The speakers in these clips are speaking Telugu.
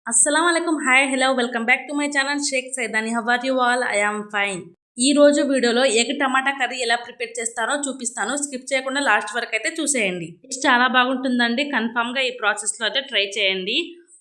అస్సలాముఅలైకుం. Hi, hello, welcome back to my channel Shaik Saidani. How are you all? I am fine. ఈ రోజు వీడియోలో ఎగ్ టమాటా కర్రీ ఎలా ప్రిపేర్ చేస్తానో చూపిస్తాను. స్కిప్ చేయకుండా లాస్ట్ వరకు అయితే చూసేయండి. చాలా బాగుంటుందండి. కన్ఫామ్గా ఈ ప్రాసెస్లో అయితే ట్రై చేయండి.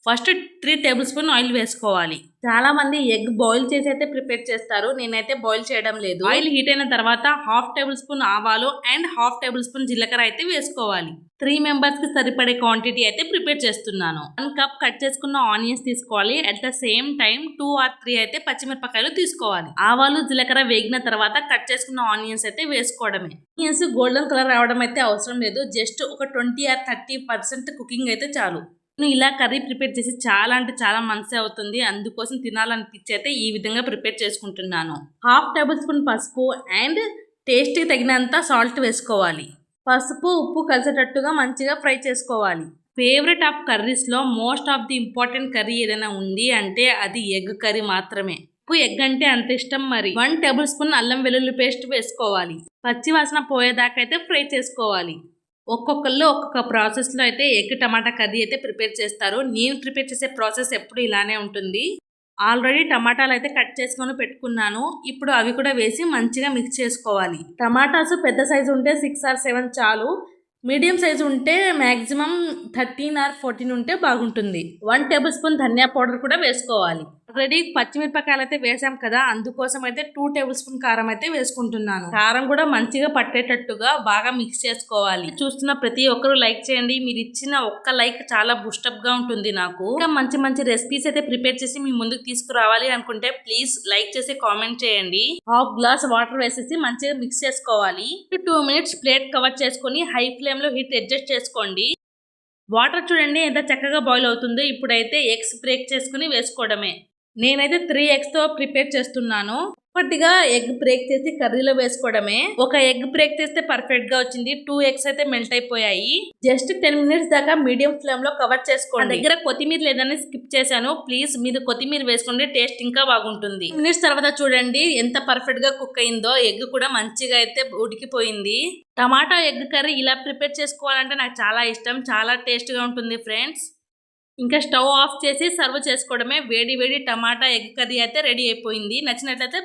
ఫస్ట్ 3 టేబుల్ స్పూన్ ఆయిల్ వేసుకోవాలి. చాలా మంది ఎగ్ బాయిల్ చేసి అయితే ప్రిపేర్ చేస్తారు. నేనైతే బాయిల్ చేయడం లేదు. ఆయిల్ హీట్ అయిన తర్వాత 1/2 టేబుల్ స్పూన్ ఆవాలు అండ్ 1/2 టేబుల్ స్పూన్ జీలకర్ర అయితే వేసుకోవాలి. 3 మెంబర్స్ కి సరిపడే క్వాంటిటీ అయితే ప్రిపేర్ చేస్తున్నాను. 1 కప్ కట్ చేసుకున్న ఆనియన్స్ తీసుకోవాలి. At the same time 2 or 3 అయితే పచ్చిమిరపకాయలు తీసుకోవాలి. ఆవాలు జీలకర్ర వేగిన తర్వాత కట్ చేసుకున్న ఆనియన్స్ అయితే వేసుకోవడమే. ఆనియన్స్ గోల్డెన్ కలర్ రావడం అయితే అవసరం లేదు. జస్ట్ ఒక 20 or 30% కుకింగ్ అయితే చాలు. నేను ఇలా కర్రీ ప్రిపేర్ చేసి చాలా అంటే చాలా మంచి అవుతుంది. అందుకోసం తినాలనిపించి అయితే ఈ విధంగా ప్రిపేర్ చేసుకుంటున్నాను. 1/2 టేబుల్ స్పూన్ పసుపు అండ్ టేస్ట్కి తగినంత సాల్ట్ వేసుకోవాలి. పసుపు ఉప్పు కలిసేటట్టుగా మంచిగా ఫ్రై చేసుకోవాలి. ఫేవరెట్ ఆఫ్ కర్రీస్లో most of the important curry ఏదైనా ఉంది అంటే అది ఎగ్ కర్రీ మాత్రమే. ఎగ్ అంటే అంత ఇష్టం. మరి 1 టేబుల్ స్పూన్ అల్లం వెల్లుల్లి పేస్ట్ వేసుకోవాలి. పచ్చి వాసన పోయేదాకా అయితే ఫ్రై చేసుకోవాలి. ఒక్కొక్కళ్ళు ఒక్కొక్క ప్రాసెస్లో అయితే ఎగ్ టమాటా కర్రీ అయితే ప్రిపేర్ చేస్తారు. నేను ప్రిపేర్ చేసే ప్రాసెస్ ఎప్పుడు ఇలానే ఉంటుంది. ఆల్రెడీ టమాటాలు అయితే కట్ చేసుకొని పెట్టుకున్నాను. ఇప్పుడు అవి కూడా వేసి మంచిగా మిక్స్ చేసుకోవాలి. టమాటాస్ పెద్ద సైజు ఉంటే 6 or 7 చాలు. మీడియం సైజు ఉంటే మ్యాక్సిమం 13 or 14 ఉంటే బాగుంటుంది. 1 టేబుల్ స్పూన్ ధనియా పౌడర్ కూడా వేసుకోవాలి. ఆల్రెడీ పచ్చిమిరపకాయలు అయితే వేసాం కదా, అందుకోసం అయితే 2 టేబుల్ స్పూన్ కారం అయితే వేసుకుంటున్నాను. కారం కూడా మంచిగా పట్టేటట్టుగా బాగా మిక్స్ చేసుకోవాలి. చూస్తున్న ప్రతి ఒక్కరు లైక్ చేయండి. మీరు ఇచ్చిన ఒక్క లైక్ చాలా బూస్టప్ గా ఉంటుంది నాకు. ఇంకా మంచి మంచి రెసిపీస్ అయితే ప్రిపేర్ చేసి మీ ముందుకు తీసుకురావాలి అనుకుంటే ప్లీజ్ లైక్ చేసి కామెంట్ చేయండి. 1/2 గ్లాస్ వాటర్ వేసేసి మంచిగా మిక్స్ చేసుకోవాలి. 2 minutes ప్లేట్ కవర్ చేసుకొని హై ఫ్లేమ్ లో హీట్ అడ్జస్ట్ చేసుకోండి. వాటర్ చూడండి ఎంత చక్కగా బాయిల్ అవుతుందో. ఇప్పుడైతే ఎగ్స్ బ్రేక్ చేసుకుని వేసుకోవడమే. నేనైతే 3 eggs తో ప్రిపేర్ చేస్తున్నాను. ఒకటిగా ఎగ్ బ్రేక్ చేసి కర్రీలో వేసుకోవడమే. ఒక ఎగ్ బ్రేక్ చేస్తే పర్ఫెక్ట్ గా వచ్చింది. 2 eggs అయితే మెల్ట్ అయిపోయాయి. జస్ట్ 10 minutes దాకా మీడియం ఫ్లేమ్ లో కవర్ చేసుకోండి. దగ్గర కొత్తిమీర లేదని స్కిప్ చేశాను. ప్లీజ్ మీరు కొత్తిమీర వేసుకోండి, టేస్ట్ ఇంకా బాగుంటుంది. 10 minutes తర్వాత చూడండి ఎంత పర్ఫెక్ట్ గా కుక్ అయిందో. ఎగ్ కూడా మంచిగా అయితే ఉడికిపోయింది. టమాటా ఎగ్ కర్రీ ఇలా ప్రిపేర్ చేసుకోవాలంటే నాకు చాలా ఇష్టం. చాలా టేస్ట్ గా ఉంటుంది ఫ్రెండ్స్. ఇంకా స్టవ్ ఆఫ్ చేసి సర్వ్ చేసుకోవడమే. వేడి వేడి టమాటా ఎగ్ కర్రీ అయితే రెడీ అయిపోయింది. నచ్చినట్లయితే